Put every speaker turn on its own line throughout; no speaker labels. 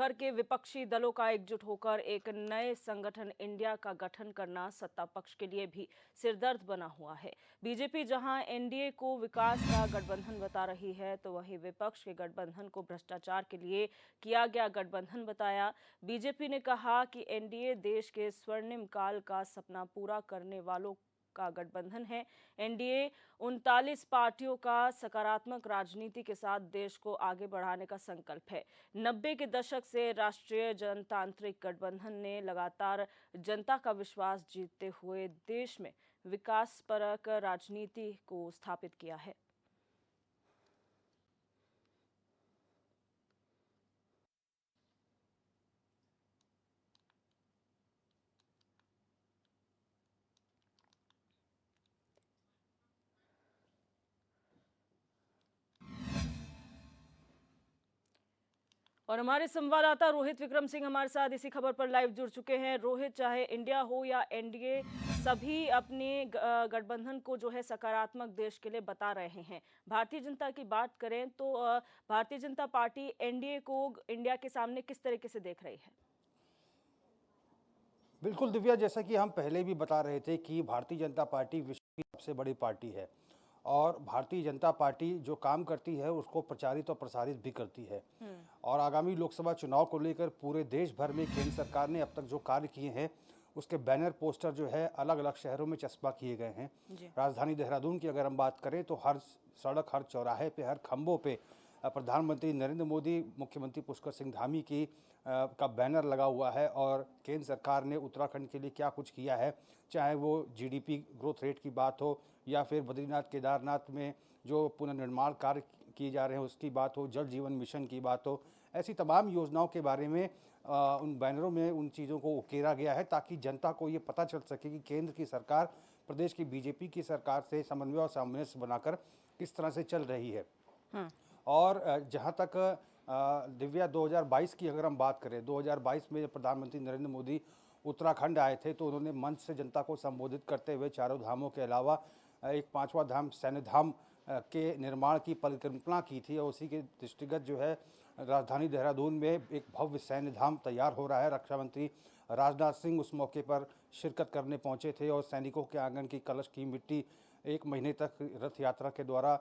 भर के विपक्षी दलों का एकजुट होकर एक नए संगठन इंडिया का गठन करना सत्ता पक्ष के लिए भी सिरदर्द बना हुआ है। बीजेपी जहां एनडीए को विकास का गठबंधन बता रही है, तो वहीं विपक्ष के गठबंधन को भ्रष्टाचार के लिए किया गया गठबंधन बताया। बीजेपी ने कहा कि एनडीए देश के स्वर्णिम काल का सपना पूरा करने वालों का गठबंधन है। एनडीए 39 पार्टियों का सकारात्मक राजनीति के साथ देश को आगे बढ़ाने का संकल्प है। 90 के दशक से राष्ट्रीय जनतांत्रिक गठबंधन ने लगातार जनता का विश्वास जीतते हुए देश में विकासपरक राजनीति को स्थापित किया है। और हमारे संवाददाता रोहित विक्रम सिंह हमारे साथ इसी खबर पर लाइव जुड़ चुके हैं। रोहित, चाहे इंडिया हो या एनडीए, सभी अपने गठबंधन को जो है सकारात्मक देश के लिए बता रहे हैं। भारतीय जनता की बात करें तो भारतीय जनता पार्टी एनडीए को इंडिया के सामने किस तरीके से देख रही है?
बिल्कुल दिव्या, जैसा कि हम पहले भी बता रहे थे कि भारतीय जनता पार्टी विश्व की सबसे बड़ी पार्टी है और भारतीय जनता पार्टी जो काम करती है उसको प्रचारित और प्रसारित भी करती है। और आगामी लोकसभा चुनाव को लेकर पूरे देश भर में केंद्र सरकार ने अब तक जो कार्य किए हैं उसके बैनर पोस्टर जो है अलग अलग शहरों में चस्पा किए गए हैं। राजधानी देहरादून की अगर हम बात करें तो हर सड़क, हर चौराहे पे, हर खंभों पे प्रधानमंत्री नरेंद्र मोदी, मुख्यमंत्री पुष्कर सिंह धामी की का बैनर लगा हुआ है और केंद्र सरकार ने उत्तराखंड के लिए क्या कुछ किया है, चाहे वो जीडीपी ग्रोथ रेट की बात हो या फिर बद्रीनाथ केदारनाथ में जो पुनर्निर्माण कार्य किए जा रहे हैं उसकी बात हो, जल जीवन मिशन की बात हो, ऐसी तमाम योजनाओं के बारे में उन बैनरों में उन चीज़ों को उकेरा गया है ताकि जनता को ये पता चल सके कि केंद्र की सरकार प्रदेश की बीजेपी की सरकार से समन्वय और सामंजस्य बनाकर किस तरह से चल रही है। और जहाँ तक दिव्या 2022 की अगर हम बात करें, 2022 में जब प्रधानमंत्री नरेंद्र मोदी उत्तराखंड आए थे तो उन्होंने मंच से जनता को संबोधित करते हुए चारों धामों के अलावा एक पांचवा धाम सैन्य धाम के निर्माण की परिकल्पना की थी और उसी के दृष्टिगत जो है राजधानी देहरादून में एक भव्य सैन्य धाम तैयार हो रहा है। रक्षा मंत्री राजनाथ सिंह उस मौके पर शिरकत करने पहुंचे थे और सैनिकों के आंगन की कलश की मिट्टी 1 महीने तक रथ यात्रा के द्वारा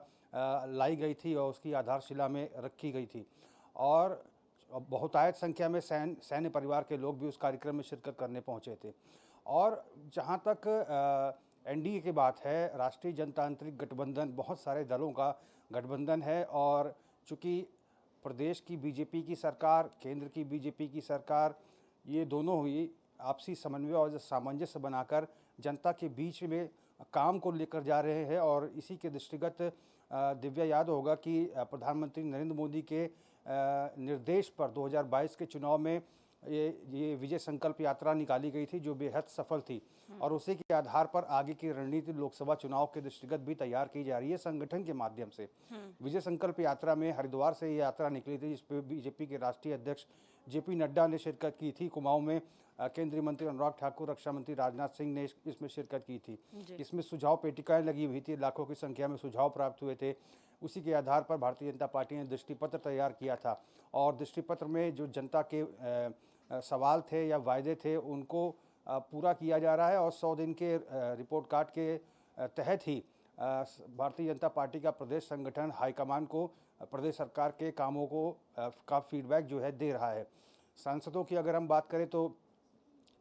लाई गई थी और उसकी आधारशिला में रखी गई थी और बहुतायत संख्या में सैन्य परिवार के लोग भी उस कार्यक्रम में शिरकत करने पहुंचे थे। और जहां तक एनडीए की बात है, राष्ट्रीय जनतांत्रिक गठबंधन बहुत सारे दलों का गठबंधन है और चूँकि प्रदेश की बीजेपी की सरकार, केंद्र की बीजेपी की सरकार, ये दोनों हुई आपसी समन्वय और सामंजस्य बनाकर जनता के बीच में काम को लेकर जा रहे हैं। और इसी के दृष्टिगत दिव्या याद होगा कि प्रधानमंत्री नरेंद्र मोदी के निर्देश पर 2022 के चुनाव में ये विजय संकल्प यात्रा निकाली गई थी जो बेहद सफल थी और उसी के आधार पर आगे की रणनीति लोकसभा चुनाव के दृष्टिगत भी तैयार की जा रही है संगठन के माध्यम से। विजय संकल्प यात्रा में हरिद्वार से ये यात्रा निकली थी जिसपे बीजेपी के राष्ट्रीय अध्यक्ष जेपी नड्डा ने शिरकत की थी। कुमाऊं में केंद्रीय मंत्री अनुराग ठाकुर, रक्षा मंत्री राजनाथ सिंह ने इसमें शिरकत की थी। इसमें सुझाव पेटिकाएं लगी हुई थी, लाखों की संख्या में सुझाव प्राप्त हुए थे। उसी के आधार पर भारतीय जनता पार्टी ने दृष्टिपत्र तैयार किया था और दृष्टिपत्र में जो जनता के सवाल थे या वायदे थे उनको पूरा किया जा रहा है और 100 दिन के रिपोर्ट कार्ड के तहत ही भारतीय जनता पार्टी का प्रदेश संगठन हाईकमान को प्रदेश सरकार के कामों को का फीडबैक जो है दे रहा है। सांसदों की अगर हम बात करें तो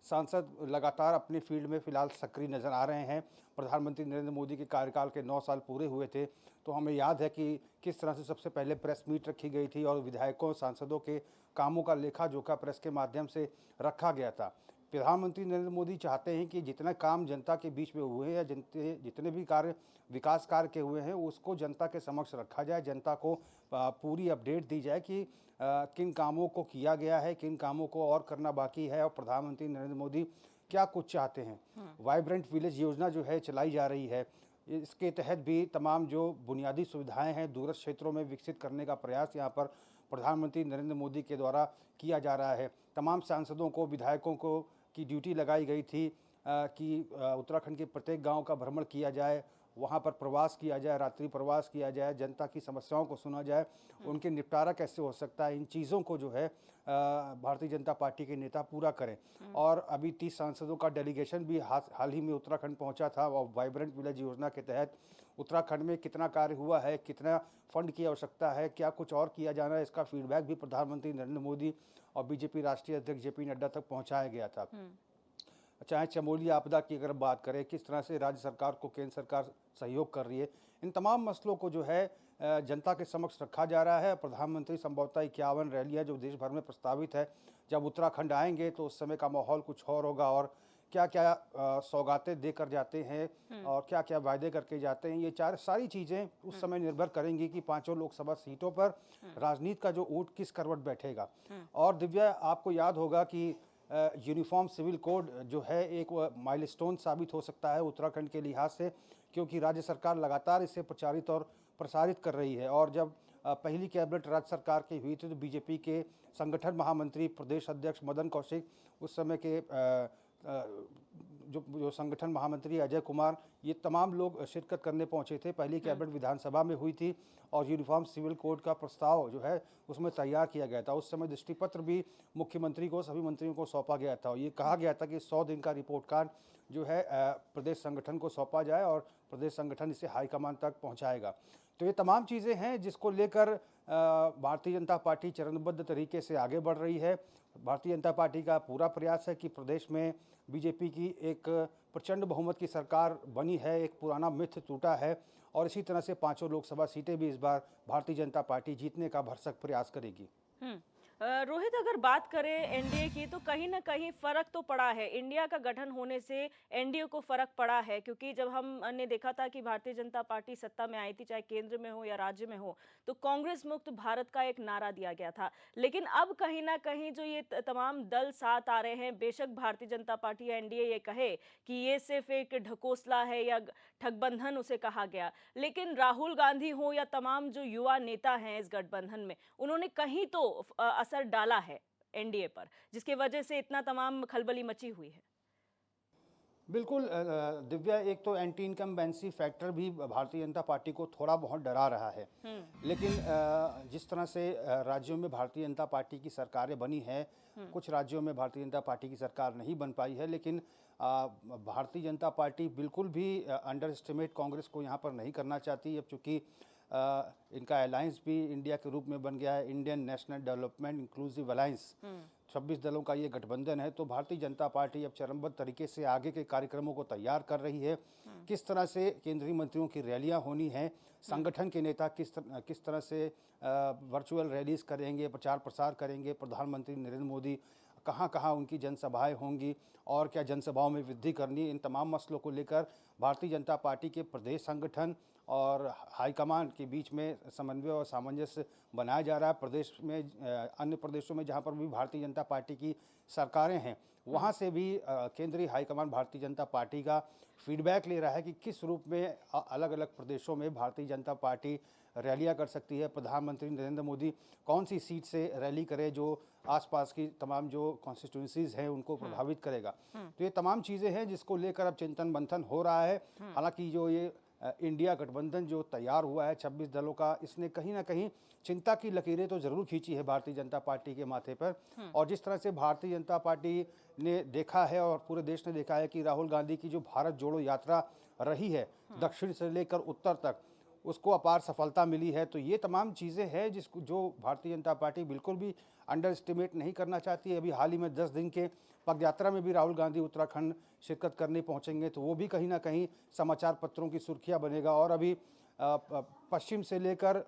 सांसद लगातार अपने फील्ड में फिलहाल सक्रिय नज़र आ रहे हैं। प्रधानमंत्री नरेंद्र मोदी के कार्यकाल के 9 साल पूरे हुए थे तो हमें याद है कि किस तरह से सबसे पहले प्रेस मीट रखी गई थी और विधायकों, सांसदों के कामों का लेखा जोखा प्रेस के माध्यम से रखा गया था। प्रधानमंत्री नरेंद्र मोदी चाहते हैं कि जितना काम जनता के बीच में हुए हैं या जितने भी कार्य विकास कार्य के हुए हैं उसको जनता के समक्ष रखा जाए, जनता को पूरी अपडेट दी जाए कि किन कामों को किया गया है, किन कामों को और करना बाकी है और प्रधानमंत्री नरेंद्र मोदी क्या कुछ चाहते हैं। वाइब्रेंट विलेज योजना जो है चलाई जा रही है, इसके तहत भी तमाम जो बुनियादी सुविधाएं हैं दूरस्थ क्षेत्रों में विकसित करने का प्रयास यहाँ पर प्रधानमंत्री नरेंद्र मोदी के द्वारा किया जा रहा है। तमाम सांसदों को, विधायकों को की ड्यूटी लगाई गई थी कि उत्तराखंड के प्रत्येक गांव का भ्रमण किया जाए, वहाँ पर प्रवास किया जाए, रात्रि प्रवास किया जाए, जनता की समस्याओं को सुना जाए, उनके निपटारा कैसे हो सकता है, इन चीज़ों को जो है भारतीय जनता पार्टी के नेता पूरा करें। और अभी 30 सांसदों का डेलीगेशन भी हाल ही में उत्तराखंड पहुंचा था और वाइब्रेंट विलेज योजना के तहत उत्तराखंड में कितना कार्य हुआ है, कितना फंड की आवश्यकता है, क्या कुछ और किया जाना है, इसका फीडबैक भी प्रधानमंत्री नरेंद्र मोदी और बीजेपी राष्ट्रीय अध्यक्ष जेपी नड्डा तक पहुंचाया गया था। चाहे चमोली आपदा की अगर बात करें, किस तरह से राज्य सरकार को केंद्र सरकार सहयोग कर रही है, इन तमाम मसलों को जो है जनता के समक्ष रखा जा रहा है। प्रधानमंत्री संभवतः 51 रैलियाँ जो देश भर में प्रस्तावित है, जब उत्तराखंड आएंगे तो उस समय का माहौल कुछ और होगा और क्या क्या सौगातें देकर जाते हैं और क्या क्या वायदे करके जाते हैं, ये सारी चीज़ें उस समय निर्भर करेंगी कि पांचों लोकसभा सीटों पर राजनीति का जो ऊँट किस करवट बैठेगा। और दिव्या, आपको याद होगा कि यूनिफॉर्म सिविल कोड जो है एक माइलस्टोन साबित हो सकता है उत्तराखंड के लिहाज से, क्योंकि राज्य सरकार लगातार इसे प्रचारित और प्रसारित कर रही है। और जब पहली कैबिनेट राज्य सरकार की हुई थी तो बीजेपी के संगठन महामंत्री प्रदेश अध्यक्ष मदन कौशिक, उस समय के जो संगठन महामंत्री अजय कुमार, ये तमाम लोग शिरकत करने पहुंचे थे। पहली कैबिनेट विधानसभा में हुई थी और यूनिफॉर्म सिविल कोड का प्रस्ताव जो है उसमें तैयार किया गया था। उस समय दृष्टिपत्र भी मुख्यमंत्री को, सभी मंत्रियों को सौंपा गया था और ये कहा गया था कि 100 दिन का रिपोर्ट कार्ड जो है प्रदेश संगठन को सौंपा जाए और प्रदेश संगठन इसे हाईकमान तक पहुँचाएगा। तो ये तमाम चीज़ें हैं जिसको लेकर भारतीय जनता पार्टी चरणबद्ध तरीके से आगे बढ़ रही है। भारतीय जनता पार्टी का पूरा प्रयास है कि प्रदेश में बीजेपी की एक प्रचंड बहुमत की सरकार बनी है, एक पुराना मिथ टूटा है और इसी तरह से पांचों लोकसभा सीटें भी इस बार भारतीय जनता पार्टी जीतने का भरसक प्रयास करेगी।
रोहित, अगर बात करें एनडीए की तो कहीं ना कहीं फर्क तो पड़ा है। इंडिया का गठन होने से एनडीए को फर्क पड़ा है, क्योंकि जब हमने देखा था कि भारतीय जनता पार्टी सत्ता में आई थी, चाहे केंद्र में हो या राज्य में हो, तो कांग्रेस मुक्त भारत का एक नारा दिया गया था। लेकिन अब कहीं ना कहीं जो ये तमाम दल साथ आ रहे हैं, बेशक भारतीय जनता पार्टी या एनडीए ये कहे कि ये सिर्फ एक ढकोसला है या ठगबंधन उसे कहा गया, लेकिन राहुल गांधी हो या तमाम जो युवा नेता हैं इस गठबंधन में, उन्होंने कहीं तो असर डाला है एनडीए पर, जिसकी वजह से इतना तमाम खलबली मची हुई है।
बिल्कुल दिव्या, एक तो एंटी इनकम्बेंसी फैक्टर भी भारतीय जनता पार्टी को थोड़ा बहुत डरा रहा है। लेकिन जिस तरह से राज्यों में भारतीय जनता पार्टी की सरकारें बनी हैं, कुछ राज्यों में भारतीय जनता पार्टी की सरकार नहीं बन पाई है, लेकिन भारतीय जनता पार्टी बिल्कुल भी अंडर एस्टिमेट कांग्रेस को यहाँ पर नहीं करना चाहती। अब चूँकि इनका अलायंस भी इंडिया के रूप में बन गया है, Indian national development inclusive alliance, 26 दलों का ये गठबंधन है, तो भारतीय जनता पार्टी अब चरणबद्ध तरीके से आगे के कार्यक्रमों को तैयार कर रही है। किस तरह से केंद्रीय मंत्रियों की रैलियां होनी हैं, संगठन के नेता किस तरह से वर्चुअल रैलीज करेंगे, प्रचार प्रसार करेंगे, प्रधानमंत्री नरेंद्र मोदी कहाँ कहाँ उनकी जनसभाएं होंगी और क्या जनसभाओं में वृद्धि करनी, इन तमाम मसलों को लेकर भारतीय जनता पार्टी के प्रदेश संगठन और हाईकमान के बीच में समन्वय और सामंजस्य बनाया जा रहा है। प्रदेश में अन्य प्रदेशों में जहां पर भी भारतीय जनता पार्टी की सरकारें हैं, वहां से भी केंद्रीय हाईकमान भारतीय जनता पार्टी का फीडबैक ले रहा है कि किस रूप में अलग अलग प्रदेशों में भारतीय जनता पार्टी रैलियां कर सकती है। प्रधानमंत्री नरेंद्र मोदी कौन सी सीट से रैली करे जो आसपास की तमाम जो कॉन्स्टिट्यूंसीज हैं उनको प्रभावित करेगा। तो ये तमाम चीज़ें हैं जिसको लेकर अब चिंतन मंथन हो रहा है। हालांकि जो ये इंडिया गठबंधन जो तैयार हुआ है 26 दलों का, इसने कहीं ना कहीं चिंता की लकीरें तो ज़रूर खींची है भारतीय जनता पार्टी के माथे पर। और जिस तरह से भारतीय जनता पार्टी ने देखा है और पूरे देश ने देखा है कि राहुल गांधी की जो भारत जोड़ो यात्रा रही है, दक्षिण से लेकर उत्तर तक, उसको अपार सफलता मिली है। तो ये तमाम चीज़ें हैं जिसको जो भारतीय जनता पार्टी बिल्कुल भी अंडर एस्टिमेट नहीं करना चाहती है। अभी हाल ही में 10 दिन के पदयात्रा में भी राहुल गांधी उत्तराखंड शिरकत करने पहुंचेंगे, तो वो भी कहीं ना कहीं समाचार पत्रों की सुर्खियां बनेगा। और अभी पश्चिम से लेकर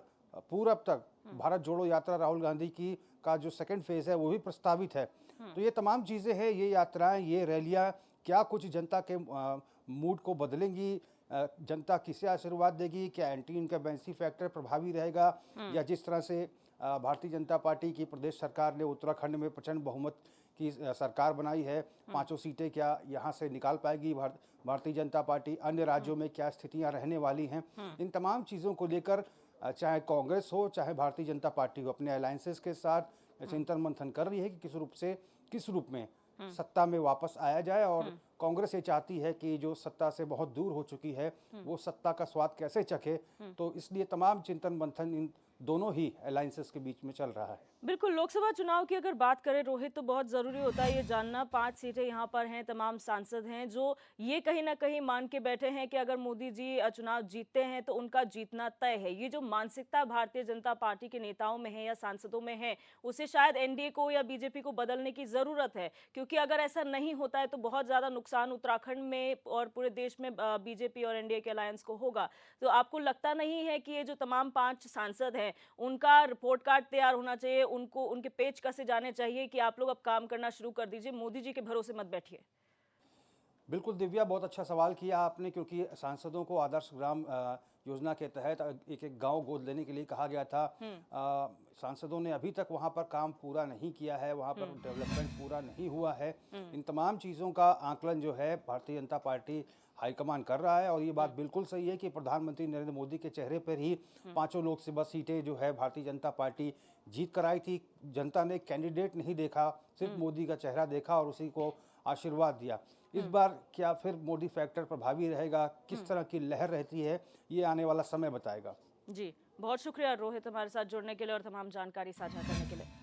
पूरब तक भारत जोड़ो यात्रा राहुल गांधी की का जो सेकंड फेज है वो भी प्रस्तावित है। तो ये तमाम चीज़ें हैं, ये यात्राएं, ये रैलियां क्या कुछ जनता के मूड को बदलेंगी, जनता किसे आशीर्वाद देगी, क्या एंटी इनकम्बेंसी फैक्टर प्रभावी रहेगा, या जिस तरह से भारतीय जनता पार्टी की प्रदेश सरकार ने उत्तराखंड में प्रचंड बहुमत की सरकार बनाई है, 5 सीटें क्या यहाँ से निकाल पाएगी भारतीय जनता पार्टी, अन्य राज्यों में क्या स्थितियाँ रहने वाली हैं, इन तमाम चीज़ों को लेकर चाहे कांग्रेस हो चाहे भारतीय जनता पार्टी हो, अपने अलायंसेस के साथ चिंतन मंथन कर रही है कि किस रूप में सत्ता में वापस आया जाए। और कांग्रेस ये चाहती है कि जो सत्ता से बहुत दूर हो चुकी है वो सत्ता का स्वाद कैसे चखे। तो इसलिए तमाम चिंतन मंथन इन दोनों ही अलायंसेस के बीच में चल रहा है।
बिल्कुल, लोकसभा चुनाव की अगर बात करें रोहित, तो बहुत ज़रूरी होता है ये जानना। 5 सीटें यहाँ पर हैं, तमाम सांसद हैं जो ये कहीं न कहीं मान के बैठे हैं कि अगर मोदी जी चुनाव जीतते हैं तो उनका जीतना तय है। ये जो मानसिकता भारतीय जनता पार्टी के नेताओं में है या सांसदों में है, उसे शायद एनडीए को या बीजेपी को बदलने की ज़रूरत है। क्योंकि अगर ऐसा नहीं होता है तो बहुत ज़्यादा नुकसान उत्तराखंड में और पूरे देश में बीजेपी और एनडीए के अलायंस को होगा। तो आपको लगता नहीं है कि ये जो तमाम 5 सांसद हैं, उनका रिपोर्ट कार्ड तैयार होना चाहिए, उनको उनके पेच कसे जाने चाहिए कि आप लोग अब काम करना शुरू कर दीजिए, मोदी जी के भरोसे मत बैठिए?
बिल्कुल दिव्या, बहुत अच्छा सवाल किया आपने, क्योंकि सांसदों को आदर्श ग्राम योजना के तहत एक एक गांव गोद लेने के लिए कहा गया था। सांसदों ने अभी तक वहां पर काम पूरा नहीं किया है, वहां पर डेवलपमेंट पूरा नहीं हुआ है। इन तमाम चीज़ों का आकलन जो है भारतीय जनता पार्टी हाईकमान कर रहा है। और ये बात बिल्कुल सही है कि प्रधानमंत्री नरेंद्र मोदी के चेहरे पर ही 5 लोकसभा सीटें जो है भारतीय जनता पार्टी जीत कर आई थी। जनता ने कैंडिडेट नहीं देखा, सिर्फ मोदी का चेहरा देखा और उसी को आशीर्वाद दिया। इस बार क्या फिर मोदी फैक्टर प्रभावी रहेगा, किस तरह की लहर रहती है, ये आने वाला समय बताएगा।
जी, बहुत शुक्रिया रोहित हमारे साथ जुड़ने के लिए और तमाम जानकारी साझा करने के लिए।